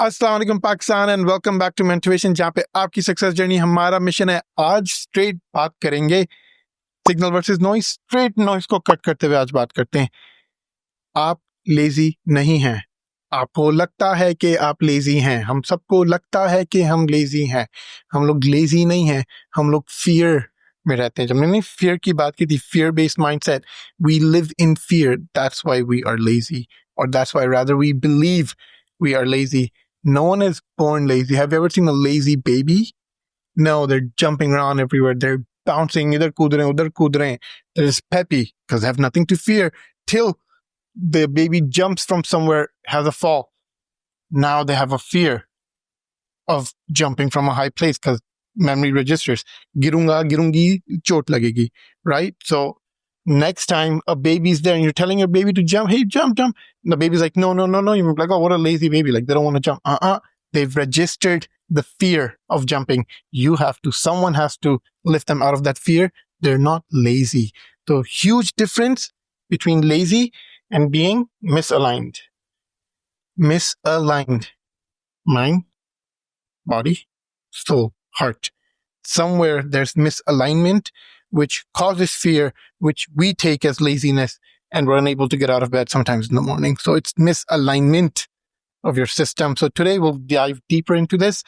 अस्सलाम वालेकुम Pakistan and welcome back to motivation, जहाँ पे आपकी सक्सेस जर्नी हमारा मिशन है। आज स्ट्रेट बात करेंगे signal versus noise. Straight noise को कट करते हुए आज बात करते हैं। आप लेजी नहीं हैं। आपको लगता है कि आप लेजी हैं, हम सबको लगता है कि हम लेजी हैं। हम लोग लेजी नहीं हैं, हम लोग फियर में रहते हैं। जब मैंने फियर की बात की थी, fear based mindset, we live in fear, that's why we are lazy, और that's why rather we believe we are lazy. No one is born lazy. Have you ever seen a lazy baby? No, they're jumping around everywhere. They're bouncing, idhar kood rahe hain, udhar kood rahe hain. They're just peppy because they have nothing to fear till the baby jumps from somewhere, has a fall. Now they have a fear of jumping from a high place because memory registers. Girunga, girungi, chot lagegi, right? So next time a baby's there and you're telling your baby to jump, hey, jump, jump. And the baby's like, no. You're like, oh, what a lazy baby. Like, they don't want to jump. They've registered the fear of jumping. Someone has to lift them out of that fear. They're not lazy. So huge difference between lazy and being misaligned. Misaligned. Mind, body, soul, heart. Somewhere there's misalignment, which causes fear, which we take as laziness, and we're unable to get out of bed sometimes in the morning. So it's misalignment of your system. So today we'll dive deeper into this.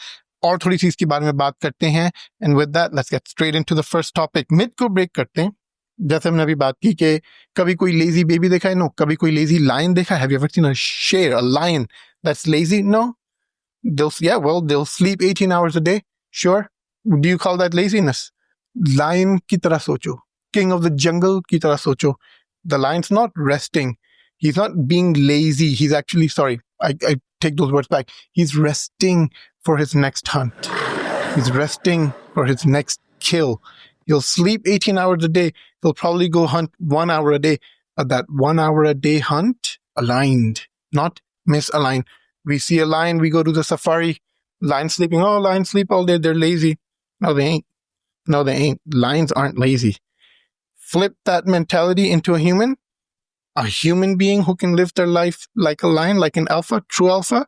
और थोड़ी सी इसके बारे में बात करते हैं. And with that, let's get straight into the first topic. Myth को break करते हैं. जैसे हमने अभी बात की कि कभी कोई lazy baby देखा है? No. कभी कोई lazy lion देखा है? Have you ever seen a shear, a lion that's lazy? No. They'll sleep 18 hours a day. Sure. Do you call that laziness? Lion की तरह सोचो. King of the jungle की तरह सोचो. The lion's not resting. He's not being lazy. He's actually, sorry, I take those words back. He's resting for his next hunt. He's resting for his next kill. He'll sleep 18 hours a day. He'll probably go hunt 1 hour a day. But that 1 hour a day hunt, aligned, not misaligned. We see a lion, we go to the safari. Lions sleeping. Oh, lions sleep all day. They're lazy. No, they ain't. No, they ain't. Lions aren't lazy. Flip that mentality into a human being who can live their life like a lion, like an alpha, true alpha.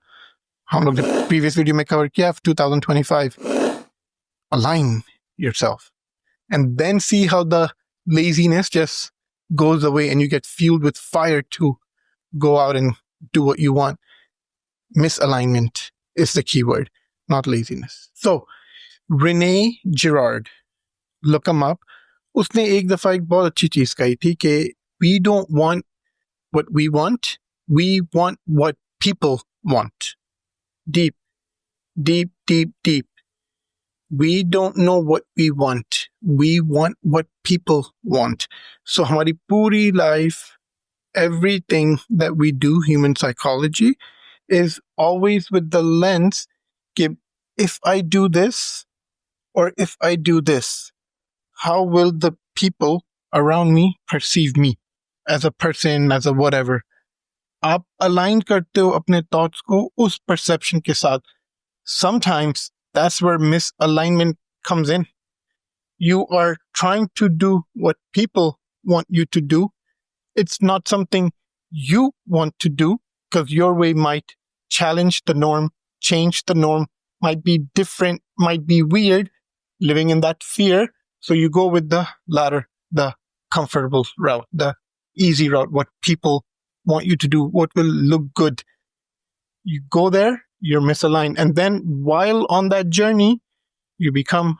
हम लोग the previous video में cover किया 2025. Align yourself. And then see how the laziness just goes away and you get fueled with fire to go out and do what you want. Misalignment is the key word, not laziness. So, Renee Girard, look him up. उसने एक दफा एक बहुत अच्छी चीज कही थी कि we don't want what we want what people want. Deep. We don't know what we want what people want. So हमारी पूरी life, everything that we do, human psychology, is always with the lens कि if I do this or if I do this, how will the people around me perceive me as a person, as a whatever. आप align करते हो अपने thoughts को उस perception के साथ. Sometimes that's where misalignment comes in. You are trying to do what people want you to do. It's not something you want to do because your way might challenge the norm, change the norm, might be different, might be weird, living in that fear. So you go with the latter, the comfortable route, the easy route, what people want you to do, what will look good. You go there, you're misaligned. And then while on that journey, you become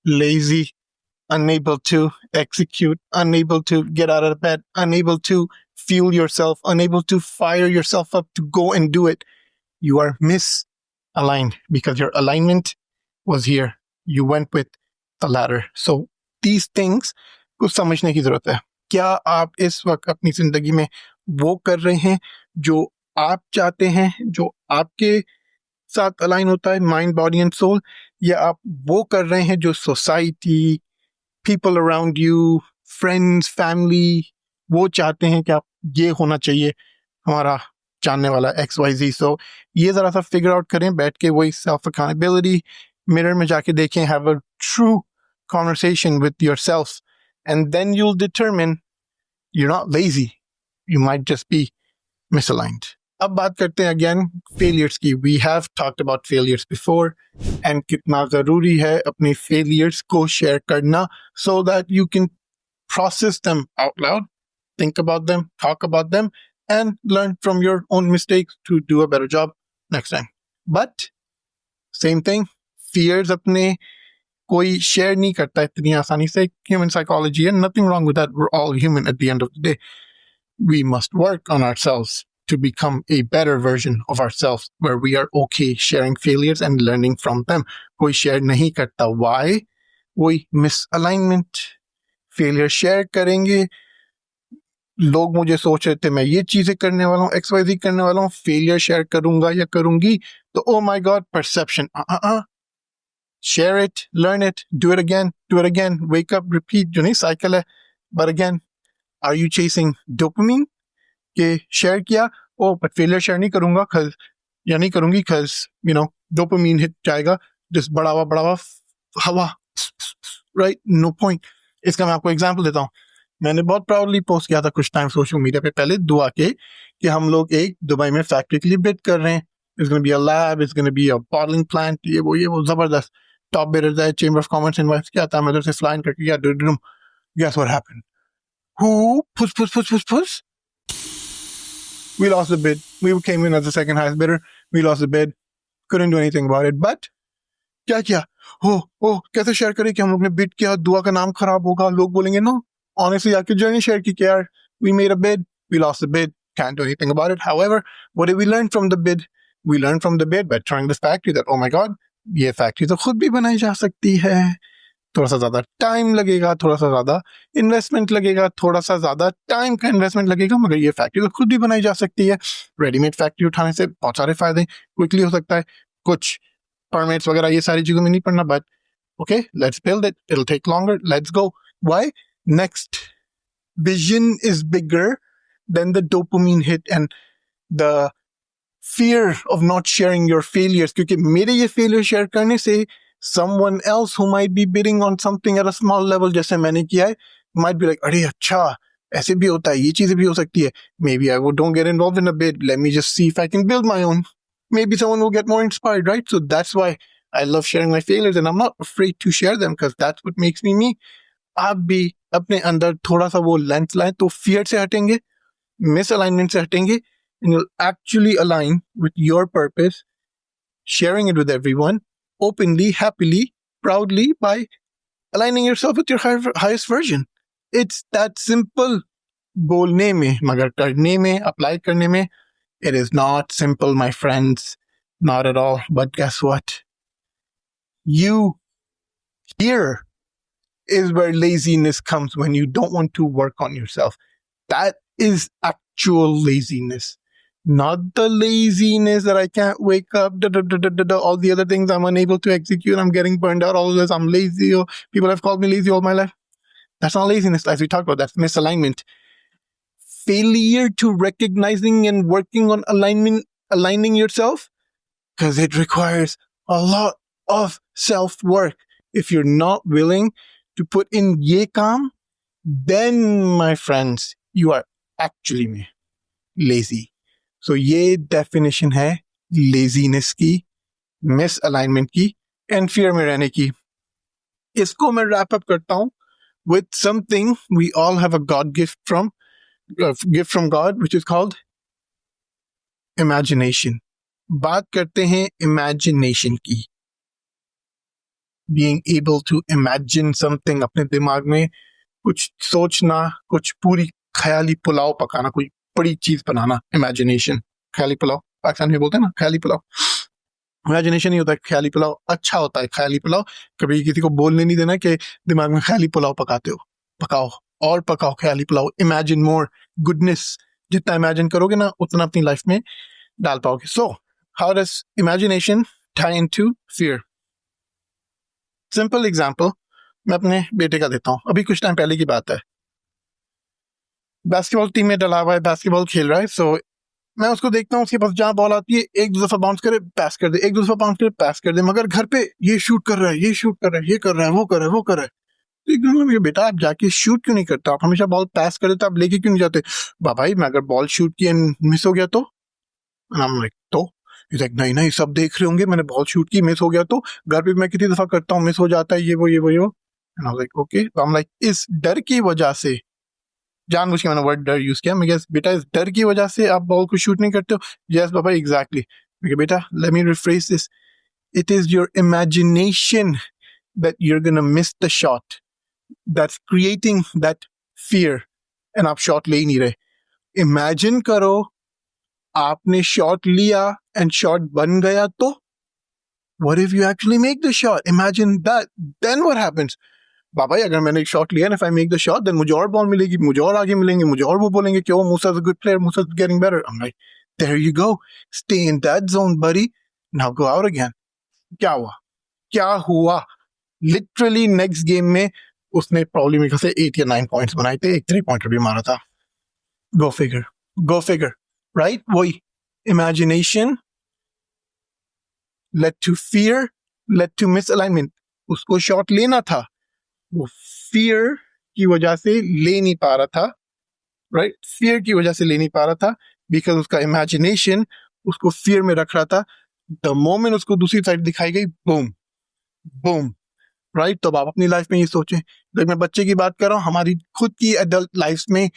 lazy, unable to execute, unable to get out of bed, unable to fuel yourself, unable to fire yourself up to go and do it. You are misaligned because your alignment was here. You went with the latter. So these things कुछ समझने की जरूरत है. क्या आप इस वक्त अपनी जिंदगी में वो कर रहे हैं जो आप चाहते हैं, जो आपके साथ अलाइन होता है, माइंड, बॉडी एंड सोल, या आप वो कर रहे हैं जो society, people around you, friends, family, वो चाहते हैं कि आप ये होना चाहिए हमारा जानने वाला XYZ. सो ये जरा सा फिगर आउट करें बैठ के, वही सेल्फ अकाउंटेबिलिटी, मिरर में जाके देखें, have a true conversation with yourself, and then you'll determine you're not lazy. You might just be misaligned. अब बात करते हैं अगेन फेलियर्स की. We have talked about failures before and कितना ज़रूरी है अपने फेलियर्स को शेयर करना so that you can process them out loud, think about them, talk about them, and learn from your own mistakes to do a better job next time. But same thing, fears अपने कोई share नहीं करता इतनी आसानी से. Human psychology and nothing wrong with that. We're all human at the end of the day. We must work on ourselves to become a better version of ourselves where we are okay sharing failures and learning from them. कोई share नहीं करता. Why? कोई misalignment. Failure share करेंगे. लोग मुझे सोच रहे थे मैं ये चीजें करने वाला हूँ, XYZ करने वाला हूँ, फेलियर शेयर करूंगा या करूंगी तो oh my god perception. Share it, learn it, do it again, wake up, repeat. जो नहीं साइकिल है. But again, are you chasing dopamine के शेयर किया ओ बट फेलियर शेयर नहीं करूंगा खज या नहीं करूंगी खज डोपामिन हिट जाएगा जिस बड़ा हुआ हवा. Right, no point. इसका मैं आपको एग्जांपल देता हूँ. मैंने बहुत प्राउडली पोस्ट किया था कुछ टाइम सोशल मीडिया पे पहले दुआ के कि हम लोग एक दुबई में फैक्ट्री के लिए बिड कर रहे हैं. It's gonna be a lab, it's gonna be a bottling plant. ये वो जबरदस्त टॉप बिडर्स है. चेंबर ऑफ कॉमर्स इनवाइट किया था, मैं उधर से फ्लाइन करके गया. Guess what happened? Who push. We lost the bid. We came in as the second highest bidder. We lost the bid. Couldn't do anything about it. But क्या किया? कैसे शेयर करें कि हम लोग ने बिड किया, दुआ का नाम खराब होगा, लोग बोलेंगे. नो, ऑनेस्टली आपकी जर्नी शेयर की यार. We made a bid. We lost the bid. Can't do anything about it. However, what did we learn from the bid? We learned from the bid by trying this factory that, oh my God, ये factory तो खुद भी बनाई जा सकती है. थोड़ा सा ज्यादा टाइम लगेगा, थोड़ा सा ज्यादा इन्वेस्टमेंट लगेगा, थोड़ा सा ज्यादा टाइम का इन्वेस्टमेंट लगेगा, मगर ये फैक्ट्री तो खुद भी बनाई जा सकती है. रेडीमेड फैक्ट्री उठाने से बहुत सारे फायदे. क्विकली हो सकता है, कुछ परमिट्स वगैरह ये सारी चीजों में नहीं पड़ना. But okay, let's build it. It'll take longer. Let's go. Why? Next, vision is bigger than the dopamine hit and the fear of not sharing your failures. क्योंकि मेरे ये failure share करने से someone else who might be bidding on something at a small level जैसे मैंने किया है might be like, अरे अच्छा ऐसे भी होता है, ये चीजें भी हो सकती है. Maybe I don't get involved in a bid. Let me just see if I can build my own. Maybe someone will get more inspired, right? So that's why I love sharing my failures and I'm not afraid to share them because that's what makes me me. आप भी अपने अंदर थोड़ा सा वो length लाएं तो fear से हटेंगे, मिसअलाइनमेंट से हटेंगे, and you'll actually align with your purpose, sharing it with everyone, openly, happily, proudly by aligning yourself with your highest version. It's that simple. बोलने में मगर करने में, अप्लाई करने में, it is not simple, my friends. Not at all. But guess what? You here is where laziness comes when you don't want to work on yourself. That is actual laziness. Not the laziness that I can't wake up, all the other things I'm unable to execute, I'm getting burned out, all of this, I'm lazy, or people have called me lazy all my life. That's not laziness, as we talked about. That's misalignment. Failure to recognizing and working on aligning yourself, because it requires a lot of self-work. If you're not willing to put in ye kaam, then, my friends, you are actually lazy. So ये definition है laziness की, misalignment की, and fear में रहने की. इसको मैं wrap up करता हूँ with something we all have a gift from God, which is called imagination. बात करते हैं imagination की. Being able to imagine something, अपने दिमाग में कुछ सोचना, कुछ पूरी ख्याली पुलाव पकाना, कोई बड़ी चीज बनाना. इमेजिनेशन. ख्याली पुलाव पाकिस्तान में बोलते हैं ना, ख्याली पुलाव. इमेजिनेशन ही होता है ख्याली पुलाव. अच्छा होता है ख्याली पुलाव. कभी किसी को बोलने नहीं देना कि दिमाग में ख्याली पुलाव पकाते हो. पकाओ और पकाओ ख्याली पुलाव. इमेजिन मोर गुडनेस. जितना इमेजिन करोगे ना उतना अपनी लाइफ में डाल पाओगे. So how does imagination tie into fear? Simple example मैं अपने बेटे का देता हूँ. अभी कुछ टाइम पहले की बात है. बास्केटबॉल टीम में डला हुआ है, बास्केटबॉल खेल रहा है. सो मैं उसको देखता हूँ, उसके पास जहाँ बॉल आती है एक दो दफा बाउंस करे, पास कर दे, एक दो दफा बाउंस करे, पास कर दे. मगर घर पे ये शूट कर रहा है, ये शूट कर रहा है, ये कर रहा है, वो कर रहा है, वो कर रहा है. तो एक दिन में मेरे बेटा आप जाके शूट क्यों नहीं करता? आप हमेशा बॉल पास कर देते, आप लेके क्यों नहीं जाते? भाई मैं अगर बॉल शूट किया मिस हो गया तो And I'm like, तो? He's like, नहीं, सब देख रहे होंगे, मैंने बहुत शूट की, मिस हो गया तो, घर पे मैं कितनी दफा करता हूँ, मिस हो जाता है, ये वो. And I was like, okay. तो I'm like, इस डर की वजह से, जानबूझ के मैंने वर्ड डर यूज किया, मैं कहा, बेटा इस डर की वजह से आप बॉल को शूट नहीं करते हो? Yes papa, exactly. मैं कहा, बेटा, let me rephrase this. It is your imagination that you're gonna miss the shot. That's creating that fear. And आप शॉट ले ही नहीं रहे. इमेजिन करो आपने शॉट लिया एंड शॉट बन गया तो? What if you actually make the shot? Imagine that. Then what happens? बाबा, अगर मैंने एक शॉट लिया, if I make the shot, then मुझे और बॉल मिलेगी, मुझे और आगे मिलेंगे, मुझे और वो बोलेंगे कि Musa is a good player, Musa is getting better. I'm like, there you go. Stay in that zone, buddy. Now go out again. क्या हुआ? Literally next game में उसने probably मेरे ख्याल से 8 या 9 points बनाए थे, एक 3-pointer भी मारा था. Go figure. Right? वही. Imagination led to fear, led to misalignment. उसको शॉट लेना था, वो fear की वजह से ले नहीं पा रहा था. Right? Fear की वजह से ले नहीं पा रहा था, because उसका imagination उसको fear में रख रहा था. The moment उसको दूसरी साइड दिखाई गई, boom. राइट? तो आप अपनी लाइफ में ये सोचें. जब मैं बच्चे की बात कर रहा हूँ, हमारी खुद की एडल्ट लाइफ में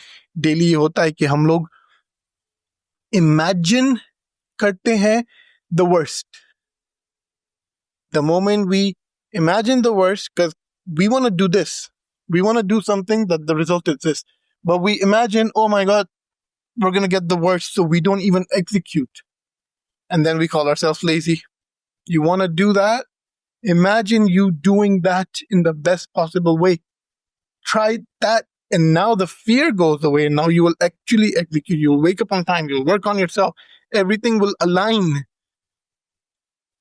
डेली ये होता है कि हम लोग इमेजिन करते हैं the worst. The moment we imagine the worst, because we want to do this, we want to do something that the result is this, but we imagine, oh my god, we're going to get the worst, so we don't even execute. And then we call ourselves lazy. You want to do that? Imagine you doing that in the best possible way. Try that, and now the fear goes away, and now you will actually execute. You'll wake up on time. You'll work on yourself. Everything will align.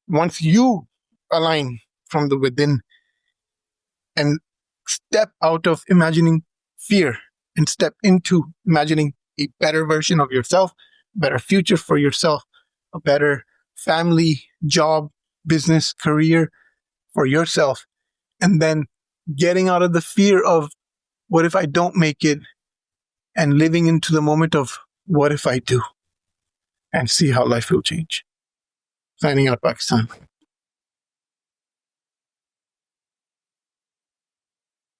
Once you align from the within and step out of imagining fear and step into imagining a better version of yourself, better future for yourself, a better family, job, business, career, for yourself, and then getting out of the fear of what if I don't make it, and living into the moment of what if I do, and see how life will change. Signing out, Pakistan.